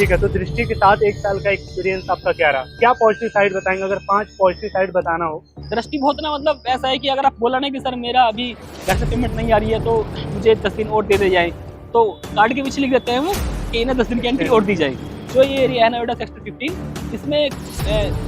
ठीक है, तो दृष्टि के साथ 1 साल का एक्सपीरियंस आपका क्या रहा? क्या पॉजिटिव साइड बताएँगे अगर 5 पॉजिटिव साइड बताना हो? दृष्टि बहुत ना मतलब ऐसा है कि अगर आप बोला ना कि सर मेरा अभी घर से पेमेंट नहीं आ रही है तो मुझे 10 दिन और दे दे जाए, तो कार्ड के पीछे लिख देते हैं वो कि इन्हें 10 दिन की एंट्री और दी जाए। जो ये एरिया है नोएडा सेक्टर 15 इसमें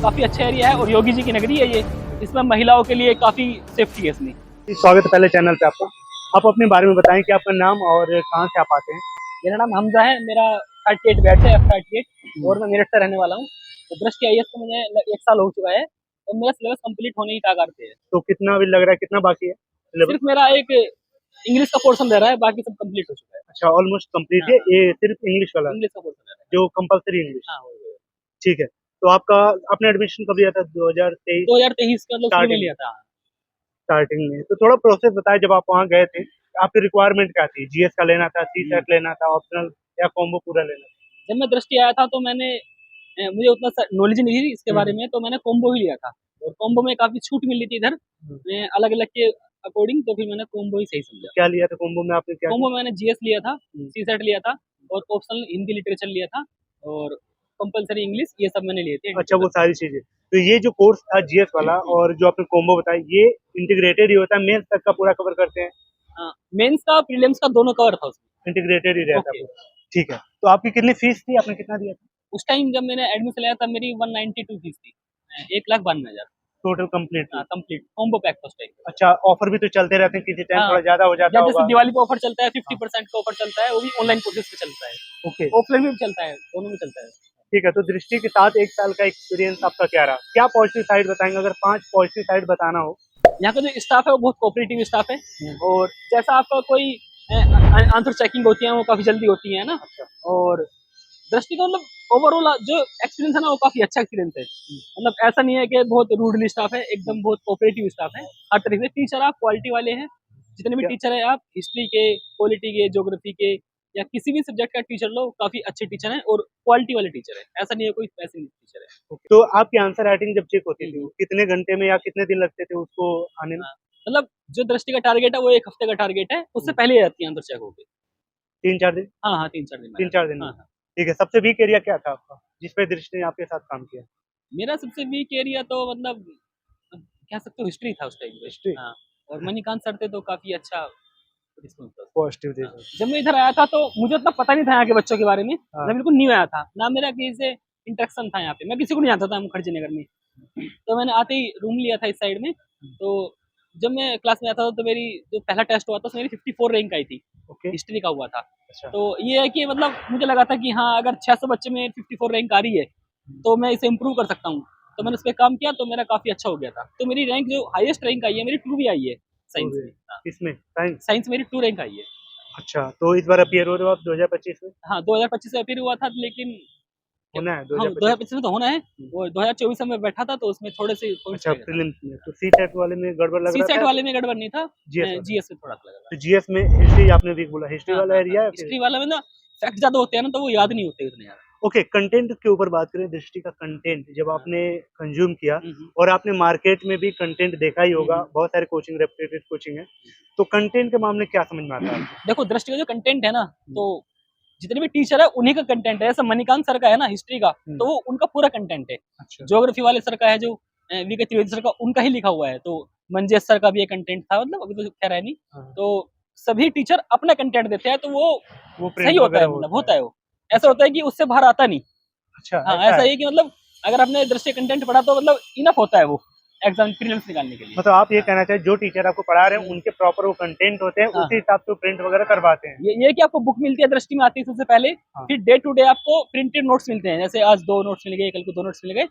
काफ़ी अच्छा एरिया है और योगी जी की नगरी है ये। इसमें महिलाओं के लिए काफ़ी सेफ्टी है इसमें। स्वागत है पहले चैनल पे आपका। आप अपने बारे में बताएँ कि आपका नाम और कहाँ से आप आते हैं? मेरा नाम हमजा है, मेरा 38 बैच है F38 और मैं मेरठ से रहने वाला हूँ। तो दृष्टि आईएएस को मुझे 1 साल हो चुका है और मेरा सिलेबस कंप्लीट होने की कगार पे है। तो कितना अभी लग रहा है, कितना बाकी है सिलेबस? सिर्फ मेरा एक इंग्लिश का पोर्शन रह रहा है, बाकी सब कंप्लीट हो चुका है। अच्छा, ऑलमोस्ट कंप्लीट हाँ, है, हाँ। ये सिर्फ इंग्लिश वाला इंग्लिश का पोर्शन रह रहा है। जो कंपल्सरी इंग्लिश। हाँ, वही। ठीक है, तो आपका आपने एडमिशन कब लिया था? 2023 2023 का मतलब शुरू में स्टार्टिंग लिया था। स्टार्टिंग में। तो थोड़ा प्रोसेस बताएँ, जब आप वहाँ गए थे, आपकी रिक्वायरमेंट क्या थी? जीएस का लेना था, सीसेट लेना था, ऑप्शनल या कॉम्बो पूरा लेना था? जब मैं दृष्टि आया था तो मुझे उतना नॉलेज नहीं थी इसके बारे में, तो मैंने कॉम्बो ही लिया था और कॉम्बो में काफ़ी छूट मिल रही थी इधर अलग-अलग के अकॉर्डिंग, तो फिर मैंने कॉम्बो ही सही समझा। क्या लिया था कॉम्बो में आपने, क्या कॉम्बो में मैंने जीएस लिया था, हुँ। सीसेट लिया था और ऑप्शनल हिंदी लिटरेचर लिया था और कंपल्सरी इंग्लिश, ये सब मैंने लिए थे। अच्छा, वो सारी चीज़ें। तो ये जो कोर्स था जीएस वाला और जो आपने कॉम्बो बताई, ये इंटीग्रेटेड ही होता है, मेंस तक का पूरा कवर करते हैं? मेंस का प्रीलिम्स का दोनों कवर था उसमें। इंटीग्रेटेड ही रहता है ओके। पूरा। ठीक है, तो आपकी कितनी फीस थी? आपने कितना दिया था? उस टाइम जब मैंने एडमिशन लिया था मेरी 192 फीस थी। 1,92,000। टोटल कंप्लीट हाँ, फीस? कंप्लीट कॉम्बो पैक था उस टाइम। अच्छा, ऑफर भी तो चलते रहते हैं, किसी टाइम हाँ, थोड़ा ज़्यादा हो जाता जैसे होगा। दिवाली पे ऑफर चलता है, हाँ, 50% का ऑफर चलता है, वो भी ऑनलाइन कोर्सेज पे चलता है। ओके। ऑफलाइन में भी चलता है, दोनों में चलता है। ठीक है, तो दृष्टि के साथ 1 साल का एक्सपीरियंस आपका क्या रहा? क्या पॉजिटिव साइड बताएँगे अगर 5 पॉजिटिव साइड बताना हो? यहाँ का जो स्टाफ है वो बहुत कोऑपरेटिव स्टाफ है और जैसा आपका कोई आंसर चेकिंग होती है वो काफ़ी जल्दी होती है ना। अच्छा। और दृष्टि का मतलब ओवरऑल जो एक्सपीरियंस है ना वो काफ़ी अच्छा एक्सपीरियंस है। मतलब ऐसा नहीं है कि बहुत रूडली स्टाफ है, एकदम बहुत कोऑपरेटिव स्टाफ है। हर तरीके से टीचर आप क्वालिटी वाले हैं, जितने भी क्या टीचर हैं आप हिस्ट्री के, पॉलिटी के, ज्योग्राफी के या किसी भी सब्जेक्ट का टीचर लो, काफ़ी अच्छे टीचर हैं और क्वालिटी वाले टीचर हैं। ऐसा नहीं है कोई पैसे नहीं टीचर है। ओके, तो आपकी आंसर राइटिंग जब चेक होती थी, हुँ, वो कितने घंटे में या कितने दिन लगते थे उसको आने में? हाँ, मतलब जो दृष्टि का टारगेट है वो 1 हफ्ते का टारगेट है, उससे हुँ, पहले ही आती है आंसर चेक होके। 3-4 दिन? हाँ, हाँ, 3-4 दिन में आ 3-4 जाती दिन है। में? हाँ, हाँ। ठीक है, सबसे वीक एरिया क्या था आपका, जिस पे दृष्टि ने आपके साथ काम किया? मेरा सबसे वीक एरिया तो मतलब कह सकते हो हिस्ट्री था उस टाइम पे। हिस्ट्री? हाँ, और मणिकांत सर थे तो काफ़ी अच्छा रिस्पॉन्स था। पॉजिटिव हाँ, रीज़न। जब मैं इधर आया था तो मुझे उतना पता नहीं था यहाँ के बच्चों के बारे में। हाँ, मैं बिल्कुल न्यू आया था, ना मेरा किसी से इंटरेक्शन था यहाँ पे। मैं किसी को नहीं जानता था मुखर्जी नगर में। तो मैंने आते ही रूम लिया था इस साइड में। तो जब मैं क्लास में आता था तो मेरी जो पहला टेस्ट हुआ था उसमें मेरी 54 रैंक आई थी, ओके, हिस्ट्री का हुआ था। अच्छा। तो ये है कि मतलब मुझे लगा था कि हाँ, अगर 600 बच्चे में 54 रैंक आ रही है, तो मैं इसे इम्प्रूव कर सकता हूँ। तो मैंने उस पे काम किया तो मेरा काफ़ी अच्छा हो गया था। तो मेरी रैंक जो हाईएस्ट रैंक आई है मेरी 2 भी आई है तो साइंस भी में। हाँ, किसमें? साइंस? साइंस मेरी 2 रैंक आई है। अच्छा, तो इस बार अपीयर हो रहे हो आप 2025 में? हाँ, 2025 में अपीयर हुआ था लेकिन होना है हाँ, 2025 में? 2025 में तो होना है। हुँ। वो 2024 में मैं बैठा था तो उसमें थोड़े से पॉइंट्स अच्छा, रह गए था। प्रीलिम्स में। तो सीटेट वाले में गड़बड़ लग रहा सीसेट था? वाले में गड़बड़ नहीं था, जीएस वाले में? जीएस में थोड़ा-सा लगा था। तो जीएस में हिस्ट्री आपने वीक बोला, हिस्ट्री हाँ, वाला हाँ, हाँ। एरिया है फिर? हिस्ट्री वाला में ना फैक्ट ज़्यादा होते हैं ना तो वो याद नहीं होते उतने ज़्यादा। ओके, कंटेंट के ऊपर बात करें, दृष्टि का कंटेंट जब हाँ। आपने कंज़्यूम किया हुँ, हुँ। और आपने मार्केट में भी कंटेंट देखा ही हुँ, होगा, हुँ। बहुत सारे कोचिंग रेपुटेड कोचिंग है, तो कंटेंट के मामले क्या समझ में आता है आपको? देखो दृष्टि का जो कंटेंट है ना, हुँ, तो जितने भी टीचर है उन्हीं का कंटेंट है। जैसे मणिकांत सर का है ना हिस्ट्री का, हुँ, तो वो उनका पूरा कंटेंट है। अच्छा, ज्योग्राफी वाले सर का है जो वीके त्रिवेदी सर का, उनका ही लिखा हुआ है। तो मंजेश सर का भी एक कंटेंट था, मतलब अभी तो खैर है नहीं। हाँ, तो सभी टीचर अपना कंटेंट देते हैं तो वो वो सही प्रिंट होता है, वगैरह मतलब होता है। होता है वो। ऐसा अच्छा, होता है कि उससे बाहर आता नहीं। अच्छा हाँ, ऐसा ऐसा है। ही है कि मतलब अगर आपने दृष्टि कंटेंट पढ़ा तो मतलब इनफ होता है वो एग्ज़ाम प्रीलिम्स निकालने के लिए। मतलब आप ये हाँ, कहना चाहिए जो टीचर आपको पढ़ा रहे हैं, हुँ, उनके प्रॉपर वो कंटेंट होते हैं, हाँ, उसी हाँ। हिसाब से वो प्रिंट वगैरह करवाते हैं। ये है कि आपको बुक मिलती है दृष्टि में आती है सबसे पहले, हाँ, फिर डे टू डे आपको प्रिंटेड नोट्स मिलते हैं। जैसे आज 2 नोट्स मिल गए, कल को 2 नोट्स मिल गए।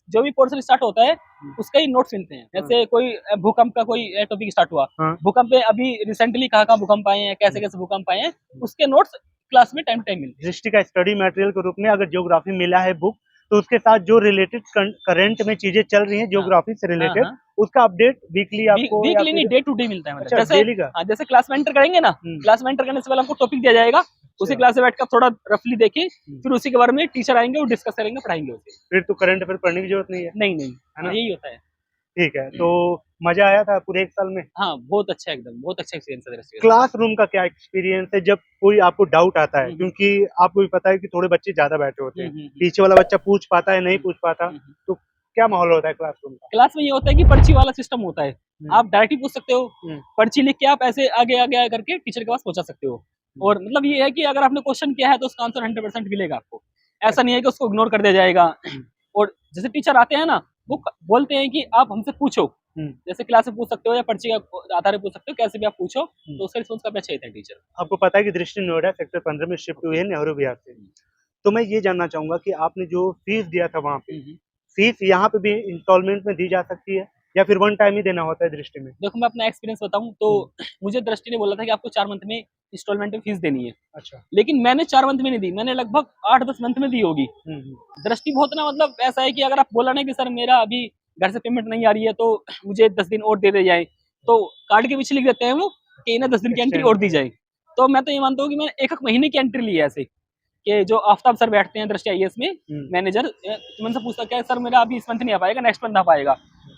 जो भी पोर्शन स्टार्ट होता है, हुँ, उसका ही नोट्स मिलते हैं। हाँ, जैसे कोई भूकंप का कोई टॉपिक स्टार्ट हुआ, हाँ, भूकंप में अभी रिसेंटली कहाँ-कहाँ भूकंप आए हैं, हुँ, कैसे-कैसे भूकंप आए हैं, हुँ। उसके नोट्स क्लास में टाइम टू टाइम मिलते हैं। दृष्टि का स्टडी मटेरियल के रूप में अगर ज्योग्राफी मिला है बुक, तो उसके साथ जो रिलेटेड करंट में चीज़ें चल रही हैं हाँ, ज्योग्राफी से हाँ, रिलेटेड, हाँ। उसका अपडेट वीकली आपको या वीकली नहीं, फिर डे टू डे मिलता है, मतलब अच्छा जैसे डेली का? हाँ, जैसे क्लास में एंटर करेंगे ना, हुँ, क्लास में एंटर करने से पहले हमको टॉपिक दिया जाएगा, उसी अच्छा, क्लास में बैठकर थोड़ा रफली देखें, हुँ, फिर उसी के बारे में टीचर आएँगे और डिस्कस करेंगे, पढ़ाएँगे उसे। फिर तो करंट अफ़ेयर पढ़ने की ज़रूरत नहीं है, नहीं, नहीं। है हाँ, ना? यही होता है। ठीक है, तो मजा आया था पूरे 1 साल में? हाँ, बहुत अच्छा एकदम, बहुत अच्छा एक्सपीरियंस है दृष्टि का। क्लासरूम का क्या एक्सपीरियंस है जब कोई आपको डाउट आता है? हुँ, हुँ। क्योंकि आपको भी पता है कि थोड़े बच्चे ज़्यादा बैठे होते हुँ, हैं। हुँ, हुँ। पीछे वाला बच्चा पूछ पाता है, नहीं हुँ, पूछ पाता, हुँ, हुँ। तो क्या माहौल होता है क्लासरूम का? क्लास में ये होता है कि पर्ची वाला सिस्टम होता है। हुँ, आप डायरेक्ट ही पूछ सकते हो, हुँ, पर्ची लिख के आप ऐसे आगे करके टीचर के पास पहुँचा सकते हो। हुँ। और मतलब ये है कि अगर आपने क्वेश्चन किया है तो उसका आंसर 100% मिलेगा आपको। ऐसा नहीं अच्छा। है कि उसको इग्नोर कर दिया जाएगा। हुँ, और जैसे टीचर आते हैं ना, वो बोलते हैं कि आप हमसे पूछो। हुँ, जैसे क्लास में पूछ सकते हो या पर्ची का आधार पे पूछ सकते हो, कैसे भी आप पूछो, हुँ। तो उसका रिस्पॉन्स काफ़ी अच्छा देता है टीचर। आपको पता है कि दृष्टि नोएडा सेक्टर 15 में शिफ्ट हुई है नेहरू विहार से। हुँ, तो मैं ये जानना चाहूँगा कि आपने जो फीस दिया था वहाँ पे, हुँ, हुँ। फीस यहाँ पे भी इंस्टॉलमेंट में दी जा सकती है या फिर वन टाइम ही देना होता है दृष्टि में? देखो मैं अपना एक्सपीरियंस बताऊँ तो हुँ, मुझे दृष्टि ने बोला था कि आपको 4 मंथ में इंस्टॉलमेंट में फीस देनी है। अच्छा। लेकिन मैंने 4 मंथ में नहीं दी, मैंने लगभग 8-10 मंथ में दी होगी। हुँ, हुँ। दृष्टि बहुत ना मतलब ऐसा है कि अगर आप बोला ना कि सर मेरा अभी घर से पेमेंट नहीं आ रही है तो मुझे 10 दिन और दे जाएँ, तो कार्ड के पीछे लिख देते हैं वो कि इन्हें 10 दिन की एंट्री एक्सटेंड और दी जाए। तो मैं तो ये मानता हूँ कि मैंने 1-1 महीने की एंट्री ली है ऐसे, कि जो आफ्ताब सर बैठते हैं दृष्टि आईएएस में हुँ, मैनेजर तो मैं उनसे पूछता क्या सर मेरा अभी इस मंथ नहीं आ पाएगा, नेक्स्ट मंथ आ पाएगा।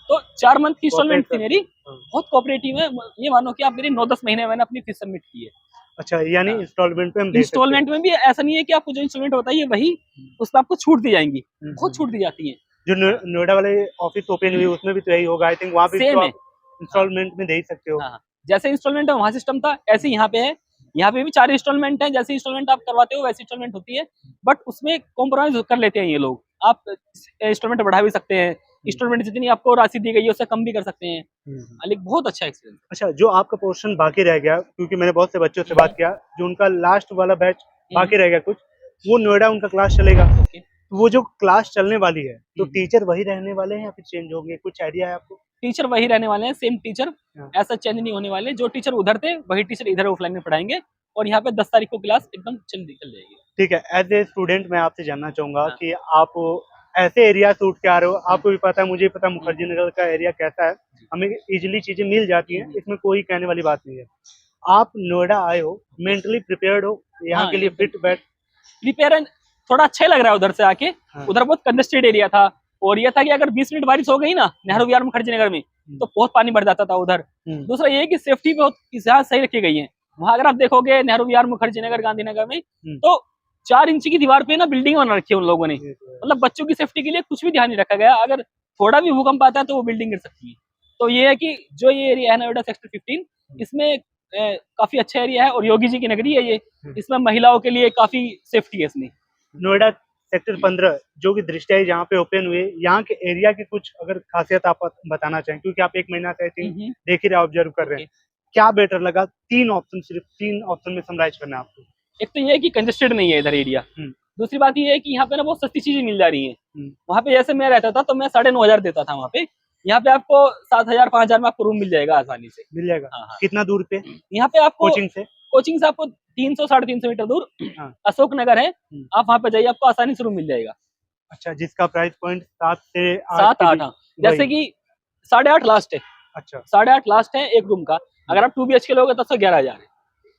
तो 4 मंथ की इंस्टॉलमेंट कोऑपरेट थी करते मेरी, हैं। हाँ। बहुत कोऑपरेटिव है। ये मानो कि आप मेरी 9-10 महीने मैंने अपनी फीस सबमिट की है। अच्छा, यानी हाँ। इंस्टॉलमेंट पे हम दे सकते हैं। इंस्टॉलमेंट में भी ऐसा नहीं है कि आपको जो इंस्टॉलमेंट होता है ये वही, उसमें आपको छूट दी जाएँगी, हुँ, बहुत हुँ। छूट दी जाती है। जो हाँ, नोएडा वाले ऑफिस ओपन हुई उसमें भी तो यही होगा आई थिंक वहाँ पे भी तो सेम है। आप हाँ, इंस्टॉलमेंट में दे ही सकते हो। हाँ, हाँ। जैसे इंस्टॉलमेंट है वहाँ सिस्टम था, ऐसे ही यहाँ पे है। यहाँ पे भी 4 इंस्टॉलमेंट हैं, जैसे इंस्टॉलमेंट आप करवाते हो वैसी इंस्टॉलमेंट होती है, बट उसमें कॉम्प्रोमाइज़ कर लेते हैं ये लोग। आप इंस्टॉलमेंट बढ़ा भी सकते हैं, हुँ, इंस्टॉलमेंट जितनी आपको राशि दी गई है उससे कम भी कर सकते हैं। हुँ, हुँ। लेकिन बहुत अच्छा एक्सपीरियंस अच्छा, जो आपका पोर्शन बाकी रह गया क्योंकि मैंने बहुत से बच्चों से है। बात किया, जो उनका लास्ट वाला बैच हुँ, हुँ। बाकी रह गया कुछ, वो नोएडा उनका क्लास चलेगा। ओके। तो वो जो क्लास चलने वाली है, तो हुँ, हुँ। टीचर वही रहने वाले हैं या फिर चेंज होंगे? कुछ आइडिया है आपको? टीचर वही रहने वाले हैं, सेम टीचर, हाँ, ऐसा चेंज नहीं होने वाले। जो टीचर उधर थे, वही टीचर इधर ऑफलाइन में पढ़ाएँगे और यहाँ पे 10 तारीख को क्लास एकदम चल जाएगी। ठीक है। एज़ ए स्टूडेंट मैं आपसे जानना चाहूँगा हाँ। कि आप ऐसे एरिया से उठ के आ रहे हो, हुँ, आपको भी पता है, मुझे भी पता है हुँ, मुखर्जी नगर का एरिया कैसा है। जी। हमें ईज़िली चीज़ें मिल जाती हुँ, हैं, हुँ। इसमें कोई कहने वाली बात नहीं है। आप नोएडा आए हो, मेंटली प्रिपेयर्ड हो, यहाँ हाँ, के लिए एकदम। फिट बैठ प्रिपेयर एंड थोड़ा अच्छा ही लग रहा है उधर से आके। हाँ, उधर बहुत कंजेस्टेड एरिया था और ये था कि अगर 20 मिनट बारिश हो गई ना नेहरू हुँ, विहार मुखर्जी नगर में, हुँ, तो बहुत पानी भर जाता था उधर। हुँ, दूसरा ये है कि सेफ्टी बहुत इस यहाँ सही रखी गई है। वहाँ अगर आप देखोगे नेहरू विहार मुखर्जी नगर गांधीनगर में, हुँ। तो 4 इंच की दीवार पे ना बिल्डिंग बना रखी है उन लोगों ने। ये तो है। मतलब बच्चों की सेफ्टी के लिए कुछ भी ध्यान नहीं रखा गया। अगर थोड़ा भी भूकंप आता है तो वो बिल्डिंग गिर सकती है। तो ये है कि जो ये एरिया है नोएडा सेक्टर 15 हुँ, इसमें काफ़ी अच्छा एरिया है और योगी जी की नगरी है ये। हुँ। इसमें महिलाओं के लिए काफ़ी सेफ्टी है इसमें। नोएडा सेक्टर 15 जो कि दृष्टि जहाँ पे ओपन हुए, यहाँ के एरिया की कुछ अगर खासियत आप बताना चाहें क्योंकि आप 1 महीना से आई हुँ, थिंक हुँ। देख ही रहे हो, ऑब्ज़र्व कर रहे हैं। ओके। क्या बेटर लगा? 3 ऑप्शन सिर्फ़ 3 ऑप्शन में समराइज़ करना है आपको। एक तो ये है कि कंजेस्टेड नहीं है इधर एरिया। हुँ, दूसरी बात ये है कि यहाँ पे ना बहुत सस्ती चीज़ें मिल जा रही हैं। हुँ, वहाँ पे जैसे मैं रहता था तो मैं 9,500 देता था वहाँ पे। यहाँ पे आपको 7,000 5,000 में आपको रूम मिल जाएगा आसानी से। मिल जाएगा। हाँ, हाँ। कितना दूर पे? यहाँ पे आपको कोचिंग से? कोचिंग से आपको 300 साढ़े 300 मीटर दूर हाँ, अशोक नगर है। हुँ। आप वहाँ पे जाइए आपको आसानी से रूम मिल जाएगा। अच्छा, जिसका प्राइस पॉइंट 7 से 8 के 7-8 बीच हाँ। जैसे वही। कि 8,500 लास्ट है। अच्छा, 8,500 लास्ट है एक रूम का। हुँ, अगर आप 2 बीएचके लोगे तब तो 11,000 है।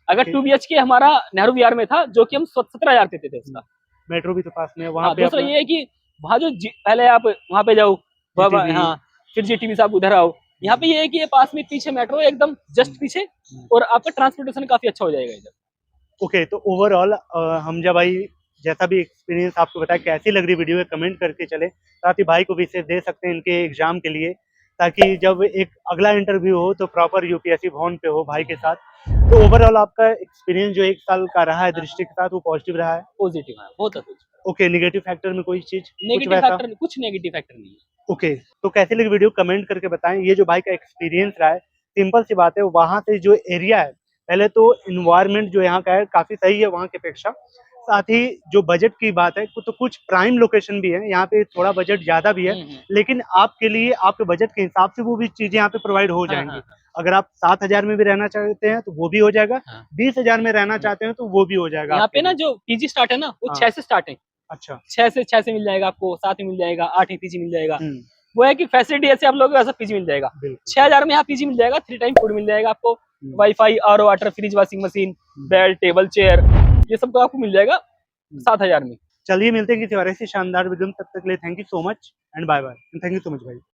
अगर ओके। 2 बीएचके हमारा नेहरू विहार में था जो कि हम 17,000 देते थे हुँ, उसका। मेट्रो भी तो पास में है, वहाँ हाँ, पे दूसरा अपना ये है कि वहाँ जो पहले आप वहाँ पे जाओ, जीटीबी हाँ, फिर जीटीबी से आप उधर आओ। यहाँ पे हुँ, ये है कि ये पास में पीछे मेट्रो है एकदम हुँ, जस्ट पीछे हुँ। और आपका ट्रांसपोर्टेशन काफ़ी अच्छा हो जाएगा इधर। ओके, तो ओवरऑल हमजा भाई जैसा भी एक्सपीरियंस आपको बताया, कैसी लग रही वीडियो है कमेंट करके चलें। साथ ही भाई को भी इसे दे सकते हैं इनके एग्ज़ाम के लिए, ताकि जब एक अगला इंटरव्यू हो तो प्रॉपर यूपीएससी भवन पे हो भाई के साथ। तो ओवरऑल आपका एक्सपीरियंस जो 1 साल का रहा है हाँ, दृष्टि के साथ वो पॉजिटिव रहा है? पॉज़िटिव हाँ, बहुत पॉज़िटिव। ओके, नेगेटिव फैक्टर में कोई चीज़, कुछ नेगेटिव वैसा? फैक्टर कुछ नेगेटिव फैक्टर नहीं है। ओके, तो कैसी लगी वीडियो कमेंट करके बताएँ। ये जो भाई का एक्सपीरियंस रहा है, सिंपल सी बात है वहाँ से जो एरिया है, पहले तो एनवायरनमेंट जो यहाँ का है काफ़ी सही है वहाँ की अपेक्षा। साथ ही जो बजट की बात है, तो कुछ प्राइम लोकेशन भी है, यहाँ पे थोड़ा बजट ज़्यादा भी है, हुँ, हुँ। लेकिन आपके लिए आपके बजट के हिसाब से वो भी चीज़ें यहाँ पे प्रोवाइड हो हाँ, हाँ, जाएँगी। हाँ। अगर आप 7,000 में भी रहना चाहते हैं, तो वो भी हो जाएगा, हाँ। 20,000 में रहना हुँ। चाहते हैं, तो वो भी हो जाएगा यहाँ आपके पे ना लिए। जो पीजी स्टार्ट है ना, वो हाँ, 6 से स्टार्ट है। अच्छा। 6 से मिल जाएगा आपको, 7 में मिल जाएगा, 8 में पीजी मिल जाएगा। हुँ, वो है कि फैसिलिटी ऐसे आप लोगे वैसा पीजी मिल जाएगा। बिल्कुल। 6,000 में यहाँ पीजी मिल जाएगा, 3 टाइम फूड मिल जाएगा आपको, हुँ, wifi, RO water, fridge, washing machine, हुँ, बेड, टेबल, चेयर ये सब तो आपको मिल जाएगा हुँ। 7,000 में। चलिए मिलते हैं किसी और ऐसी शानदार वीडियो में, तब तक के लिए thank you so much and bye bye and thank you so much भाई।